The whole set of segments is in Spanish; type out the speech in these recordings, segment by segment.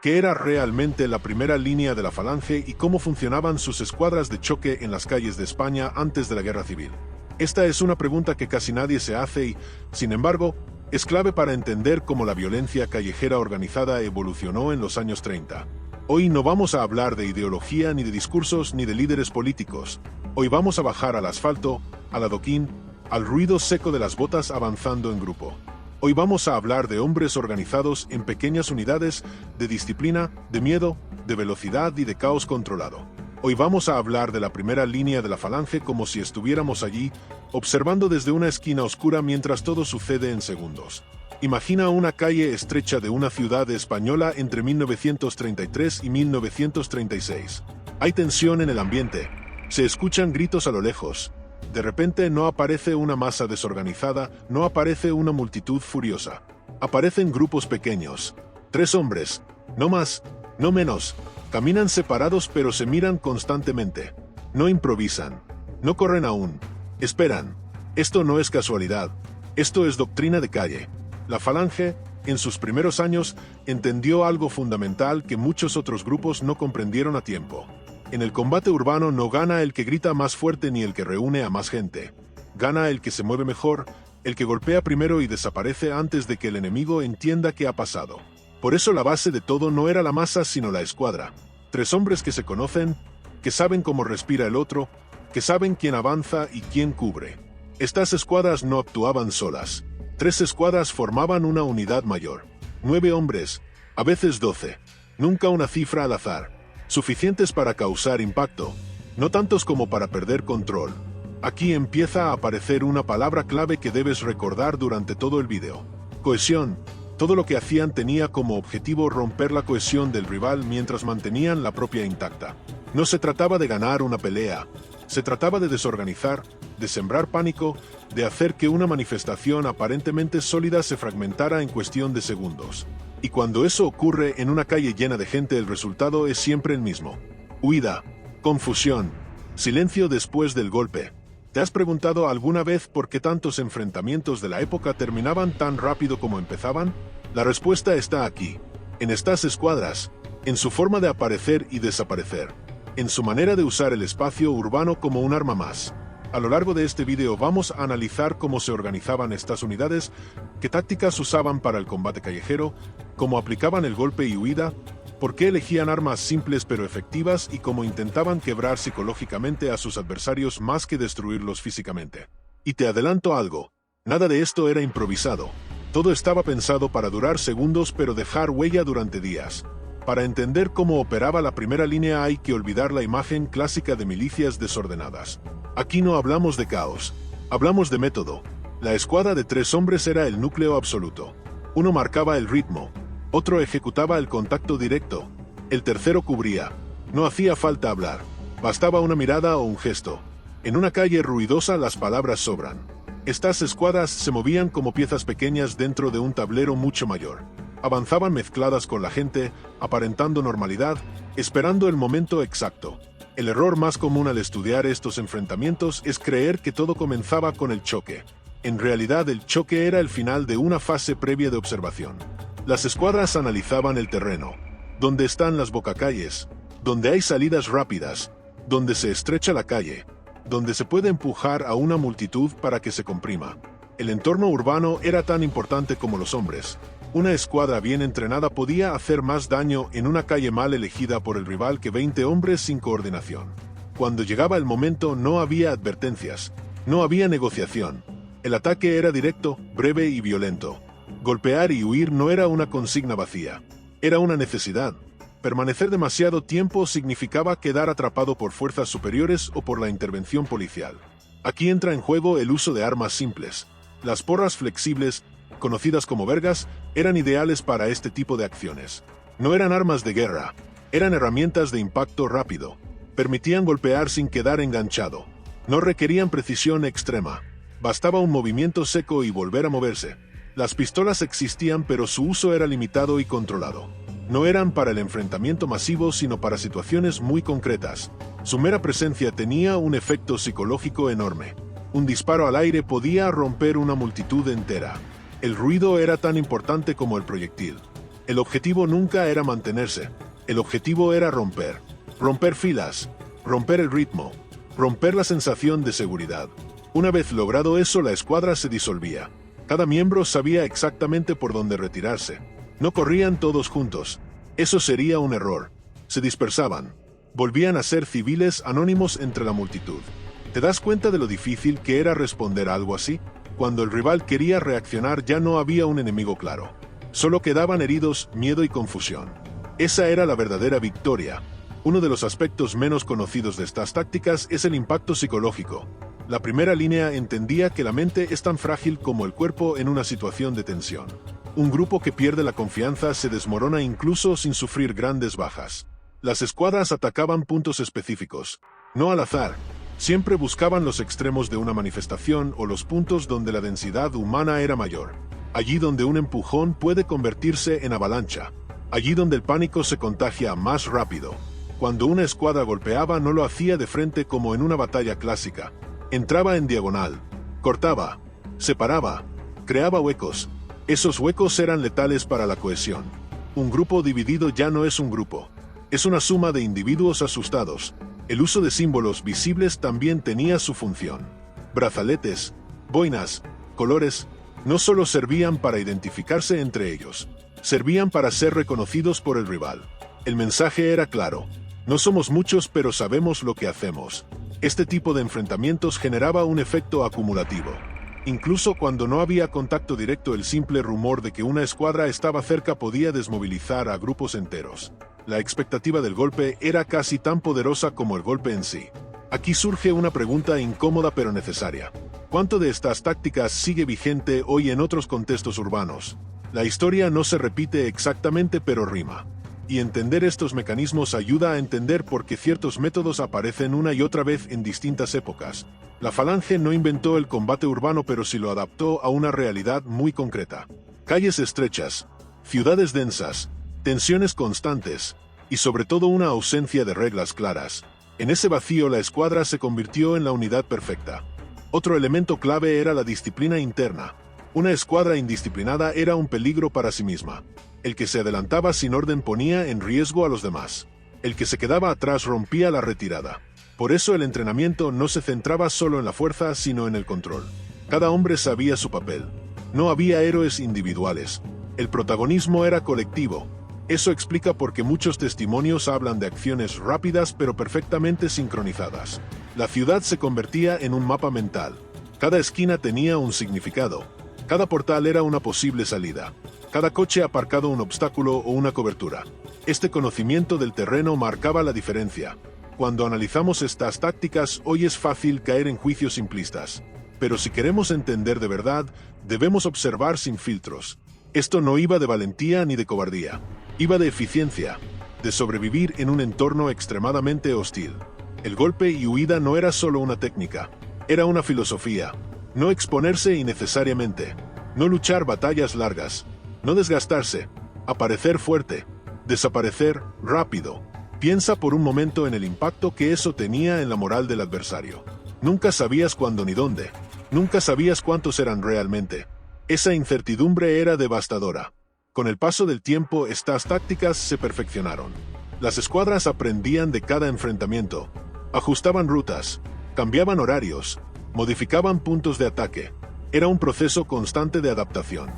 qué era realmente la primera línea de la Falange y cómo funcionaban sus escuadras de choque en las calles de España antes de la Guerra Civil. Esta es una pregunta que casi nadie se hace y, sin embargo, es clave para entender cómo la violencia callejera organizada evolucionó en los años 30. Hoy no vamos a hablar de ideología, ni de discursos, ni de líderes políticos. Hoy vamos a bajar al asfalto, al adoquín, al ruido seco de las botas avanzando en grupo. Hoy vamos a hablar de hombres organizados en pequeñas unidades, de disciplina, de miedo, de velocidad y de caos controlado. Hoy vamos a hablar de la primera línea de la Falange como si estuviéramos allí, observando desde una esquina oscura mientras todo sucede en segundos. Imagina una calle estrecha de una ciudad española entre 1933 y 1936. Hay tensión en el ambiente. Se escuchan gritos a lo lejos. De repente no aparece una masa desorganizada, no aparece una multitud furiosa. Aparecen grupos pequeños. 3 hombres, no más, no menos. Caminan separados pero se miran constantemente. No improvisan. No corren aún. Esperan. Esto no es casualidad. Esto es doctrina de calle. La Falange, en sus primeros años, entendió algo fundamental que muchos otros grupos no comprendieron a tiempo. En el combate urbano no gana el que grita más fuerte ni el que reúne a más gente. Gana el que se mueve mejor, el que golpea primero y desaparece antes de que el enemigo entienda qué ha pasado. Por eso la base de todo no era la masa sino la escuadra. 3 hombres que se conocen, que saben cómo respira el otro, que saben quién avanza y quién cubre. Estas escuadras no actuaban solas. 3 escuadras formaban una unidad mayor. 9 hombres, a veces 12. Nunca una cifra al azar. Suficientes para causar impacto, no tantos como para perder control. Aquí empieza a aparecer una palabra clave que debes recordar durante todo el vídeo. Cohesión. Todo lo que hacían tenía como objetivo romper la cohesión del rival mientras mantenían la propia intacta. No se trataba de ganar una pelea, se trataba de desorganizar, de sembrar pánico, de hacer que una manifestación aparentemente sólida se fragmentara en cuestión de segundos. Y cuando eso ocurre en una calle llena de gente, el resultado es siempre el mismo. Huida, confusión, silencio después del golpe. ¿Te has preguntado alguna vez por qué tantos enfrentamientos de la época terminaban tan rápido como empezaban? La respuesta está aquí, en estas escuadras, en su forma de aparecer y desaparecer, en su manera de usar el espacio urbano como un arma más. A lo largo de este video vamos a analizar cómo se organizaban estas unidades, qué tácticas usaban para el combate callejero, cómo aplicaban el golpe y huida, por qué elegían armas simples pero efectivas y cómo intentaban quebrar psicológicamente a sus adversarios más que destruirlos físicamente. Y te adelanto algo, nada de esto era improvisado. Todo estaba pensado para durar segundos pero dejar huella durante días. Para entender cómo operaba la primera línea hay que olvidar la imagen clásica de milicias desordenadas. Aquí no hablamos de caos, hablamos de método. La escuadra de 3 hombres era el núcleo absoluto. Uno marcaba el ritmo, otro ejecutaba el contacto directo, el tercero cubría. No hacía falta hablar, bastaba una mirada o un gesto. En una calle ruidosa las palabras sobran. Estas escuadras se movían como piezas pequeñas dentro de un tablero mucho mayor. Avanzaban mezcladas con la gente, aparentando normalidad, esperando el momento exacto. El error más común al estudiar estos enfrentamientos es creer que todo comenzaba con el choque. En realidad el choque era el final de una fase previa de observación. Las escuadras analizaban el terreno, donde están las bocacalles, donde hay salidas rápidas, donde se estrecha la calle, donde se puede empujar a una multitud para que se comprima. El entorno urbano era tan importante como los hombres. Una escuadra bien entrenada podía hacer más daño en una calle mal elegida por el rival que 20 hombres sin coordinación. Cuando llegaba el momento no había advertencias, no había negociación. El ataque era directo, breve y violento. Golpear y huir no era una consigna vacía, era una necesidad. Permanecer demasiado tiempo significaba quedar atrapado por fuerzas superiores o por la intervención policial. Aquí entra en juego el uso de armas simples. Las porras flexibles, conocidas como vergas, eran ideales para este tipo de acciones. No eran armas de guerra, eran herramientas de impacto rápido. Permitían golpear sin quedar enganchado. No requerían precisión extrema. Bastaba un movimiento seco y volver a moverse. Las pistolas existían, pero su uso era limitado y controlado. No eran para el enfrentamiento masivo, sino para situaciones muy concretas. Su mera presencia tenía un efecto psicológico enorme. Un disparo al aire podía romper una multitud entera. El ruido era tan importante como el proyectil. El objetivo nunca era mantenerse, el objetivo era romper. Romper filas, romper el ritmo, romper la sensación de seguridad. Una vez logrado eso, la escuadra se disolvía. Cada miembro sabía exactamente por dónde retirarse. No corrían todos juntos. Eso sería un error. Se dispersaban. Volvían a ser civiles anónimos entre la multitud. ¿Te das cuenta de lo difícil que era responder a algo así? Cuando el rival quería reaccionar ya no había un enemigo claro. Solo quedaban heridos, miedo y confusión. Esa era la verdadera victoria. Uno de los aspectos menos conocidos de estas tácticas es el impacto psicológico. La primera línea entendía que la mente es tan frágil como el cuerpo en una situación de tensión. Un grupo que pierde la confianza se desmorona incluso sin sufrir grandes bajas. Las escuadras atacaban puntos específicos, no al azar. Siempre buscaban los extremos de una manifestación o los puntos donde la densidad humana era mayor. Allí donde un empujón puede convertirse en avalancha. Allí donde el pánico se contagia más rápido. Cuando una escuadra golpeaba no lo hacía de frente como en una batalla clásica. Entraba en diagonal, cortaba, separaba, creaba huecos. Esos huecos eran letales para la cohesión. Un grupo dividido ya no es un grupo. Es una suma de individuos asustados. El uso de símbolos visibles también tenía su función. Brazaletes, boinas, colores, no solo servían para identificarse entre ellos. Servían para ser reconocidos por el rival. El mensaje era claro. No somos muchos, pero sabemos lo que hacemos. Este tipo de enfrentamientos generaba un efecto acumulativo. Incluso cuando no había contacto directo, el simple rumor de que una escuadra estaba cerca podía desmovilizar a grupos enteros. La expectativa del golpe era casi tan poderosa como el golpe en sí. Aquí surge una pregunta incómoda pero necesaria. ¿Cuánto de estas tácticas sigue vigente hoy en otros contextos urbanos? La historia no se repite exactamente, pero rima. Y entender estos mecanismos ayuda a entender por qué ciertos métodos aparecen una y otra vez en distintas épocas. La falange no inventó el combate urbano, pero sí lo adaptó a una realidad muy concreta. Calles estrechas, ciudades densas, tensiones constantes, y sobre todo una ausencia de reglas claras. En ese vacío la escuadra se convirtió en la unidad perfecta. Otro elemento clave era la disciplina interna. Una escuadra indisciplinada era un peligro para sí misma. El que se adelantaba sin orden ponía en riesgo a los demás. El que se quedaba atrás rompía la retirada. Por eso el entrenamiento no se centraba solo en la fuerza, sino en el control. Cada hombre sabía su papel. No había héroes individuales. El protagonismo era colectivo. Eso explica por qué muchos testimonios hablan de acciones rápidas pero perfectamente sincronizadas. La ciudad se convertía en un mapa mental. Cada esquina tenía un significado. Cada portal era una posible salida. Cada coche aparcado un obstáculo o una cobertura. Este conocimiento del terreno marcaba la diferencia. Cuando analizamos estas tácticas, hoy es fácil caer en juicios simplistas. Pero si queremos entender de verdad, debemos observar sin filtros. Esto no iba de valentía ni de cobardía. Iba de eficiencia, de sobrevivir en un entorno extremadamente hostil. El golpe y huida no era solo una técnica, era una filosofía. No exponerse innecesariamente, no luchar batallas largas, no desgastarse, aparecer fuerte, desaparecer rápido. Piensa por un momento en el impacto que eso tenía en la moral del adversario. Nunca sabías cuándo ni dónde, nunca sabías cuántos eran realmente. Esa incertidumbre era devastadora. Con el paso del tiempo, estas tácticas se perfeccionaron. Las escuadras aprendían de cada enfrentamiento, ajustaban rutas, cambiaban horarios, modificaban puntos de ataque. Era un proceso constante de adaptación.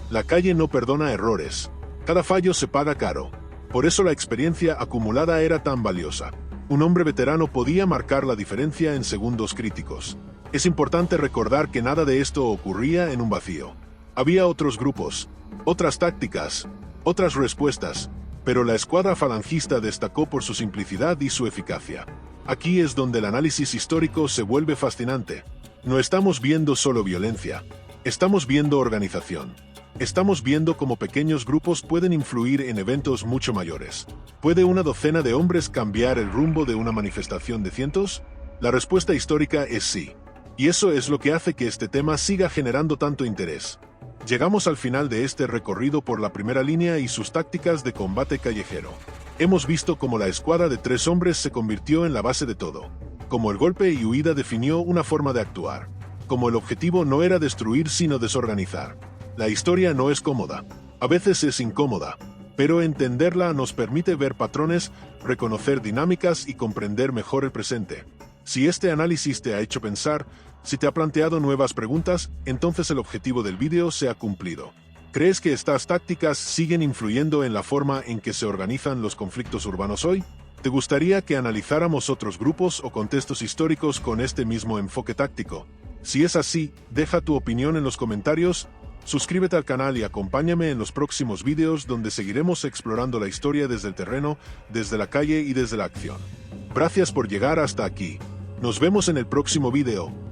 La calle no perdona errores. Cada fallo se paga caro. Por eso la experiencia acumulada era tan valiosa. Un hombre veterano podía marcar la diferencia en segundos críticos. Es importante recordar que nada de esto ocurría en un vacío. Había otros grupos, otras tácticas, otras respuestas, pero la escuadra falangista destacó por su simplicidad y su eficacia. Aquí es donde el análisis histórico se vuelve fascinante. No estamos viendo solo violencia, estamos viendo organización. Estamos viendo cómo pequeños grupos pueden influir en eventos mucho mayores. ¿Puede una docena de hombres cambiar el rumbo de una manifestación de cientos? La respuesta histórica es sí. Y eso es lo que hace que este tema siga generando tanto interés. Llegamos al final de este recorrido por la primera línea y sus tácticas de combate callejero. Hemos visto cómo la escuadra de 3 hombres se convirtió en la base de todo. Cómo el golpe y huida definió una forma de actuar. Cómo el objetivo no era destruir sino desorganizar. La historia no es cómoda. A veces es incómoda. pero entenderla nos permite ver patrones, reconocer dinámicas y comprender mejor el presente. Si este análisis te ha hecho pensar, si te ha planteado nuevas preguntas, entonces el objetivo del vídeo se ha cumplido. ¿Crees que estas tácticas siguen influyendo en la forma en que se organizan los conflictos urbanos hoy? ¿Te gustaría que analizáramos otros grupos o contextos históricos con este mismo enfoque táctico? Si es así, deja tu opinión en los comentarios, suscríbete al canal y acompáñame en los próximos vídeos donde seguiremos explorando la historia desde el terreno, desde la calle y desde la acción. Gracias por llegar hasta aquí. Nos vemos en el próximo vídeo.